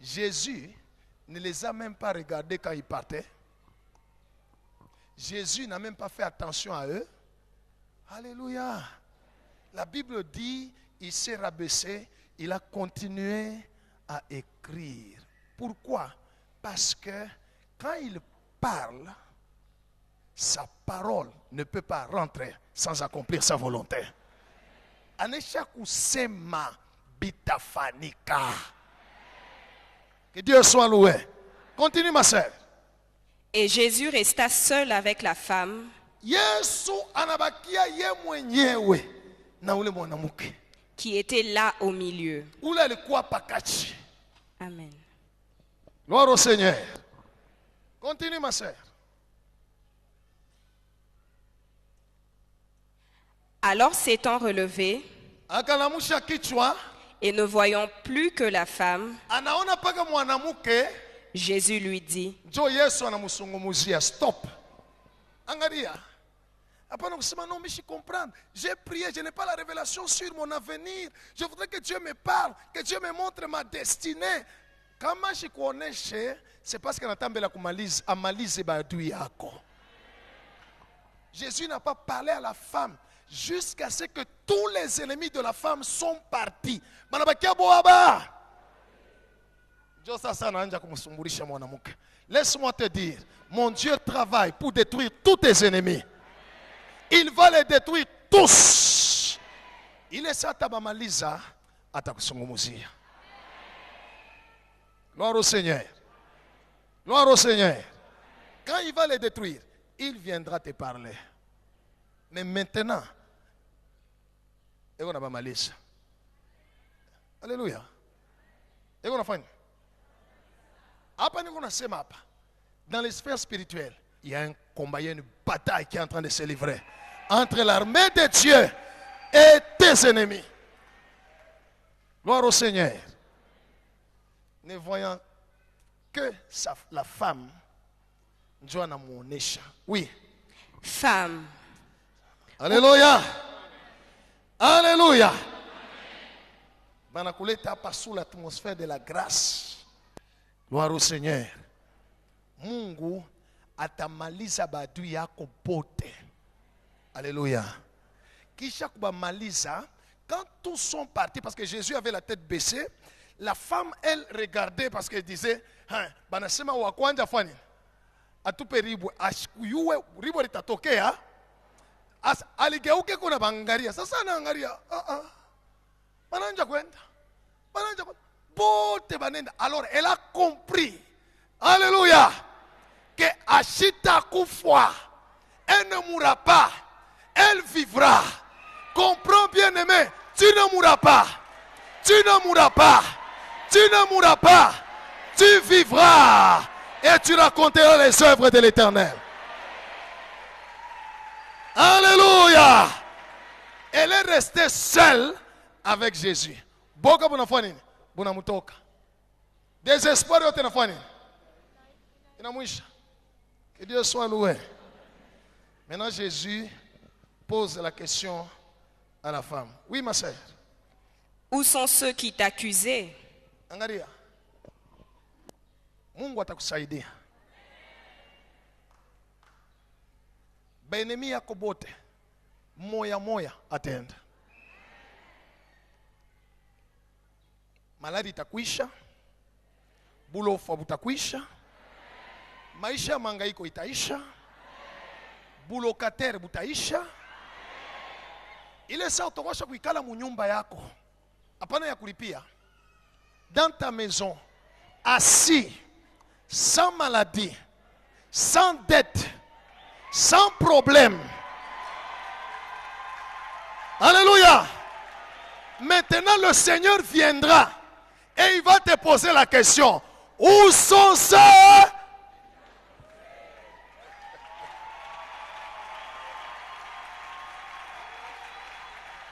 Jésus ne les a même pas regardés quand ils partaient. Jésus n'a même pas fait attention à eux. Alléluia. La Bible dit, il s'est rabaissé, il a continué à écrire. Pourquoi? Parce que quand il parle, sa parole ne peut pas rentrer sans accomplir sa volonté. Anesha kusema bitafanika. Que Dieu soit loué. Continue ma sœur. Et Jésus resta seul avec la femme. Yesu anabakia ye mwenyewe na ule mwanamke qui était là au milieu. Ule alikuwa pakati. Amen. Gloire au Seigneur. Continue ma sœur. Alors s'étant relevé akalamusha kichwa et ne voyant plus que la femme, anaona paka mwanamke, Jésus lui dit, njo Yesu anamusungumuzia, stop. Angalia. Après, non, je comprendre. J'ai prié, je n'ai pas la révélation sur mon avenir. Je voudrais que Dieu me parle, que Dieu me montre ma destinée. Kama je connais, c'est parce qu'on attend la kumalize, amalize badui yako. Jésus n'a pas parlé à la femme jusqu'à ce que tous les ennemis de la femme sont partis. Manabakia boaba. Laisse-moi te dire, mon Dieu travaille pour détruire tous tes ennemis. Il va les détruire tous. Il est ça tabamaliza atakusungumuzia. Gloire au Seigneur. Gloire au Seigneur. Quand il va les détruire, il viendra te parler. Mais maintenant, on a bamaliza. Alléluia. Et on a fait. Dans les sphères spirituelles, il y a un combat, il y a une bataille qui est en train de se livrer entre l'armée de Dieu et tes ennemis. Gloire au Seigneur. Ne voyant que la femme, Joanna Monesha. Oui. Femme. Alléluia. Alléluia. Banakuleta pas sous l'atmosphère de la grâce. Gloire au Seigneur. Mungu atamaliza badui yako bote. Alléluia. Kisha kubamaliza, quand tous sont partis, parce que Jésus avait la tête baissée, la femme, elle regardait parce qu'elle disait, banasema wa kwanja fani. Atupe ribu, ashkuyuwe ribu litatokea. Aligeuke kuna bangaria. Sasa anaangalia, bananja kwenda. Bananja kwenda. Bote banenda. Alors elle a compris. Alléluia. Que Achita Koufwa, elle ne mourra pas. Elle vivra. Comprends bien aimé. Tu ne mourras pas. Tu ne mourras pas. Tu ne mourras pas. Tu vivras. Et tu raconteras les œuvres de l'Éternel. Alléluia. Elle est restée seule avec Jésus. Boka bunafanya nini? Bunamutoka. Désespoir yote nafanya nini? Inamwisha. Que Dieu soit loué. Maintenant Jésus pose la question à la femme. Oui, ma sœur. Où sont ceux qui t'accusaient? Angalia. Mungu atakusaidia. Baenemi yako bote moya moya atenda. Maladi itakwisha. Bulofa butakwisha. Maisha ya mangaiko itaisha. Bulokatere butaisha. Ile saa utokosha kuikala mu nyumba yako. Hapana ya kulipia. Dans ta maison, assis, sans maladie, sans dette, sans problème. Alléluia. Maintenant le Seigneur viendra et il va te poser la question. Où sont ceux?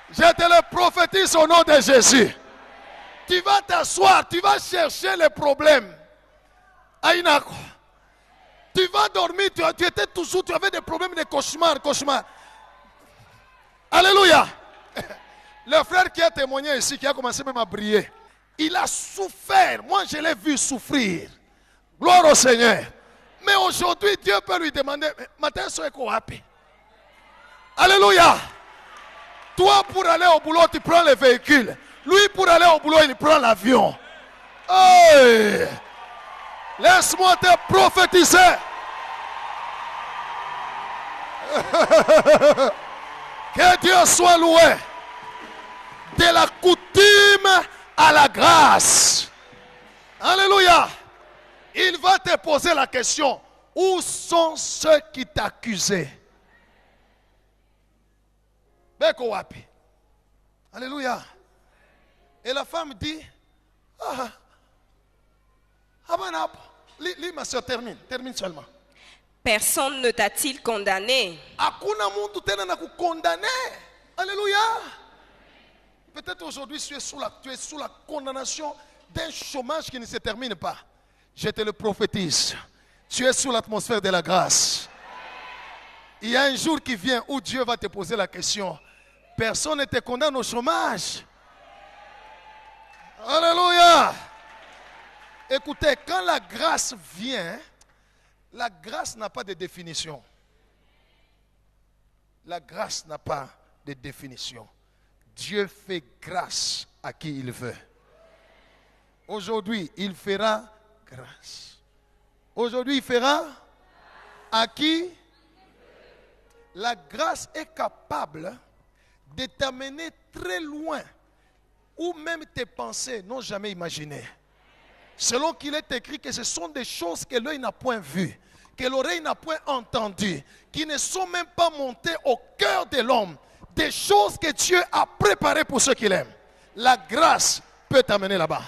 Je te le prophétise au nom de Jésus. Tu vas t'asseoir, tu vas chercher les problèmes. Aïnako. Tu vas dormir, tu étais toujours, tu avais des problèmes de cauchemar. Alléluia. Le frère qui a témoigné ici, qui a commencé même à briller, il a souffert. Moi, je l'ai vu souffrir. Gloire au Seigneur. Mais aujourd'hui, Dieu peut lui demander, matin, soyez quoi happy. Alléluia. Toi, pour aller au boulot, tu prends le véhicule. Lui, pour aller au boulot, il prend l'avion. Hey! Laisse-moi te prophétiser. Que Dieu soit loué. De la coutume à la grâce. Alléluia. Il va te poser la question. Où sont ceux qui t'accusaient? Beko wapi. Alléluia. Et la femme dit, ma soeur, termine seulement. Personne ne t'a-t-il condamné? Hakuna muntu tena na kukondane. Alléluia. Peut-être aujourd'hui tu es sous la condamnation d'un chômage qui ne se termine pas. Je te le prophétise. Tu es sous l'atmosphère de la grâce. Il y a un jour qui vient où Dieu va te poser la question. Personne ne te condamne au chômage. Alléluia. Écoutez, quand la grâce vient, la grâce n'a pas de définition. La grâce n'a pas de définition. Dieu fait grâce à qui il veut. Aujourd'hui, il fera grâce. Aujourd'hui, il fera à qui? La grâce est capable de t'amener très loin où même tes pensées n'ont jamais imaginé. Selon qu'il est écrit que ce sont des choses que l'œil n'a point vues, que l'oreille n'a point entendues, qui ne sont même pas montées au cœur de l'homme. Des choses que Dieu a préparées pour ceux qui l'aiment. La grâce peut t'amener là-bas.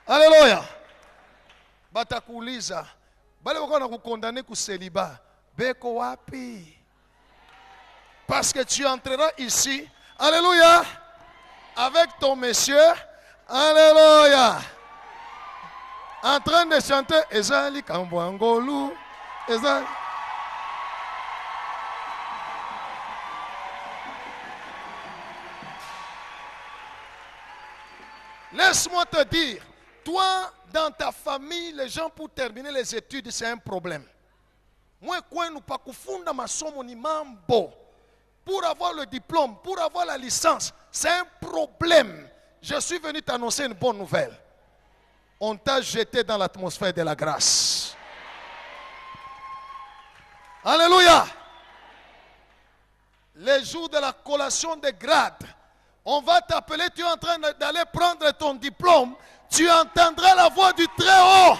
Alléluia. Batakuuliza, bale wako na kukondane ku célibat, beko wapi? Parce que tu entreras ici, alléluia, avec ton monsieur, alléluia, en train de chanter, Ezali Kambwangolu, Ezali. Laisse-moi te dire, toi, dans ta famille, les gens pour terminer les études, c'est un problème. Moi, quoi, nous pas kufunda masomo ni mambo. Pour avoir le diplôme, pour avoir la licence, c'est un problème. Je suis venu t'annoncer une bonne nouvelle. On t'a jeté dans l'atmosphère de la grâce. Alléluia. Les jours de la collation des grades, on va t'appeler, tu es en train d'aller prendre ton diplôme, tu entendras la voix du Très-Haut.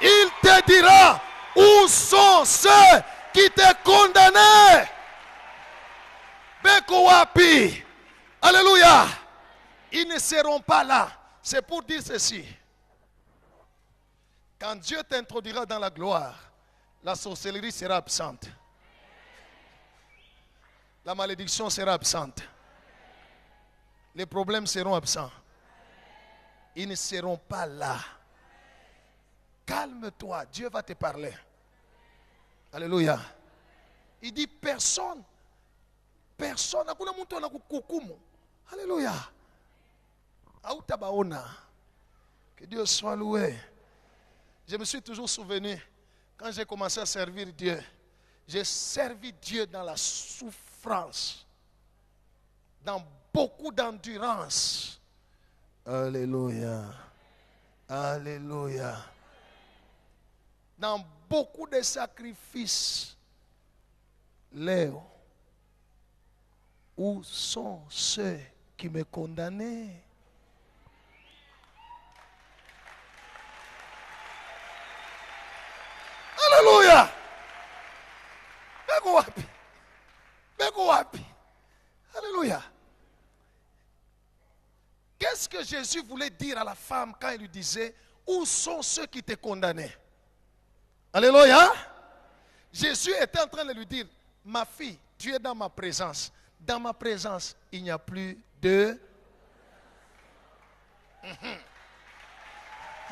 Il te dira, où sont ceux qui te condamnaient? Beko wapi. Alléluia. Ils ne seront pas là. C'est pour dire ceci. Quand Dieu t'introduira dans la gloire, La sorcellerie sera absente. La malédiction sera absente. Les problèmes seront absents. Ils ne seront pas là. Calme-toi, Dieu va te parler. Alléluia. Il dit personne. Hakuna mtu anakuhukumu. Alléluia. Hautabaona. Que Dieu soit loué. Je me suis toujours souvenu, quand j'ai commencé à servir Dieu, j'ai servi Dieu dans la souffrance, dans beaucoup d'endurance. Alléluia. Alléluia. Dans beaucoup de sacrifices. Léo, où sont ceux qui me condamnaient? Alléluia. Beko wapi. Alléluia. Qu'est-ce que Jésus voulait dire à la femme quand il lui disait, où sont ceux qui te condamnaient? Alléluia. Jésus était en train de lui dire, ma fille, tu es dans ma présence. Dans ma présence, il n'y a plus de...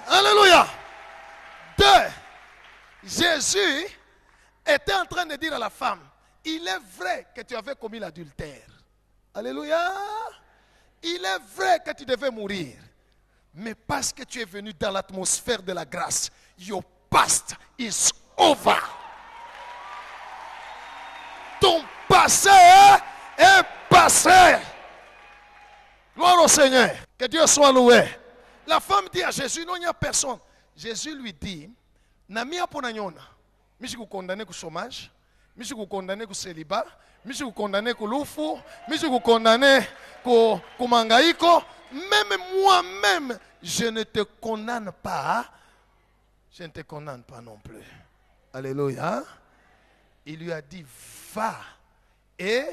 Alléluia. Deux. Jésus était en train de dire à la femme, il est vrai que tu avais commis l'adultère. Alléluia. Il est vrai que tu devais mourir. Mais parce que tu es venu dans l'atmosphère de la grâce, your past is over. Ton passé est passé. Gloire au Seigneur. Que Dieu soit loué. La femme dit à Jésus, non, il n'y a personne. Jésus lui dit, Namia ponanyona, je suis condamné au chômage, je suis condamné au célibat, je suis condamné au lufu, je suis condamné au mangaïko. Même moi-même, je ne te condamne pas. Je ne te condamne pas non plus. Alléluia. Il lui a dit, va. Et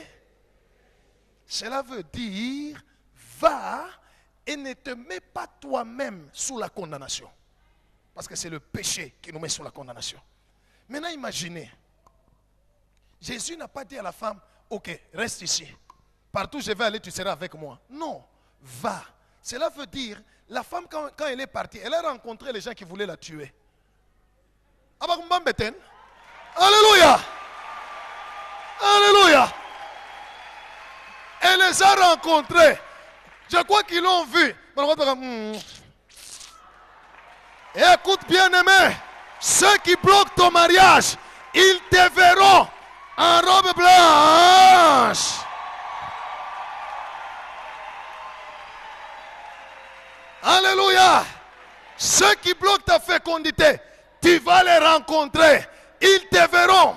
cela veut dire, va et ne te mets pas toi-même sous la condamnation. Parce que c'est le péché qui nous met sous la condamnation. Maintenant, imaginez. Jésus n'a pas dit à la femme, ok, reste ici. Partout où je vais aller, tu seras avec moi. Non, va. Cela veut dire, la femme, quand elle est partie, elle a rencontré les gens qui voulaient la tuer. Alléluia. Alléluia. Elle les a rencontrés. Je crois qu'ils l'ont vu. Et écoute bien aimé, ceux qui bloquent ton mariage, ils te verront en robe blanche. Alléluia. Ceux qui bloquent ta fécondité, tu vas les rencontrer. Ils te verront.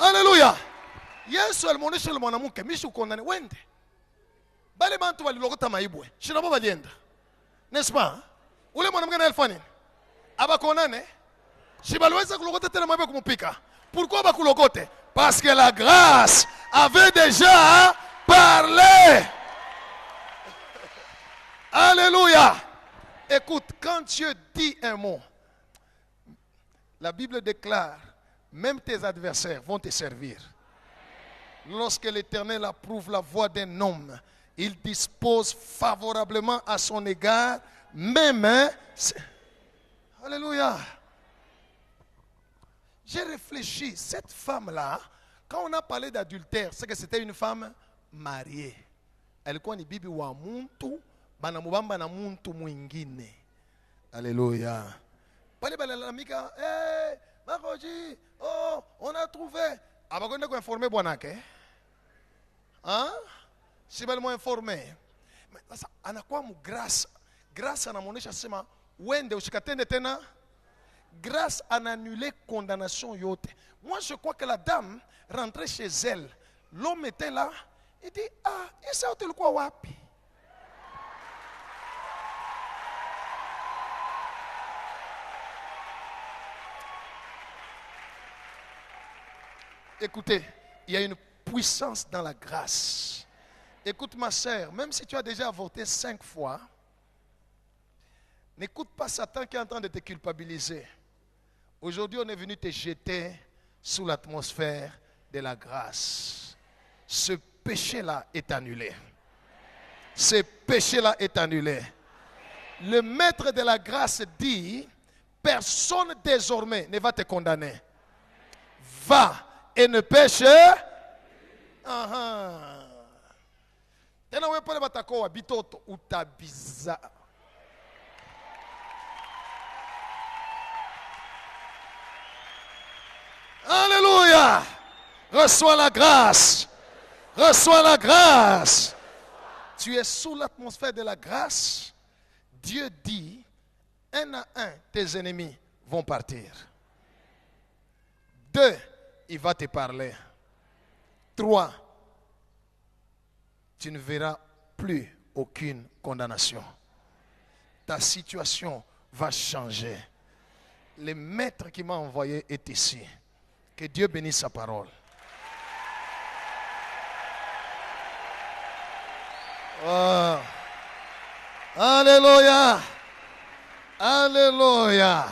Alléluia. Yesu alimuonesha yule mwanamke mishi ukondane wende. Bale bantu walilokota maibwe. Shinabo balienda. N'est-ce pas? Ule mwanamke na elfani. Abakonane. Shibaliweza kulokota tena maibwe kumupika. Pourquoi bakulokote? Parce que la grâce avait déjà parlé. Alléluia. Écoute, quand Dieu dit un mot, la Bible déclare, même tes adversaires vont te servir. Lorsque l'Éternel approuve la voix d'un homme, il dispose favorablement à son égard, même. Alléluia. J'ai réfléchi, cette femme-là, quand on a parlé d'adultère, c'est que c'était une femme mariée. Elle connaît bibi wa muntu, banamubamba na muntu mwingine. Alléluia. Pale balalamika, Makoji, oh, on a trouvé. Abakonde ko informer bwanake. Hein? Si bali informé. Mais sasa anakuwa mu grâce. Grâce anamuonesha sema wende usikatende tena. Grâce a annulé condamnation yote. Moi je crois que la dame rentrait chez elle. L'homme était là. Il dit, ah, et ça tu le quoi wapi? Écoutez, il y a une puissance dans la grâce. Écoute ma sœur, même si tu as déjà avorté 5 fois, N'écoute pas Satan qui est en train de te culpabiliser. Aujourd'hui, on est venu te jeter sous l'atmosphère de la grâce. Ce péché-là est annulé. Ce péché-là est annulé. Le maître de la grâce dit, personne désormais ne va te condamner. Va et ne pêche. Tena wewe pale batakoa bitoto utabiza. Alléluia. Reçois la grâce. Reçois la grâce. Tu es sous l'atmosphère de la grâce. Dieu dit, un à un, tes ennemis vont partir. 2, il va te parler. 3, tu ne verras plus aucune condamnation. Ta situation va changer. Le maître qui m'a envoyé est ici. Que Dieu bénisse sa parole. Oh. Alléluia. Alléluia.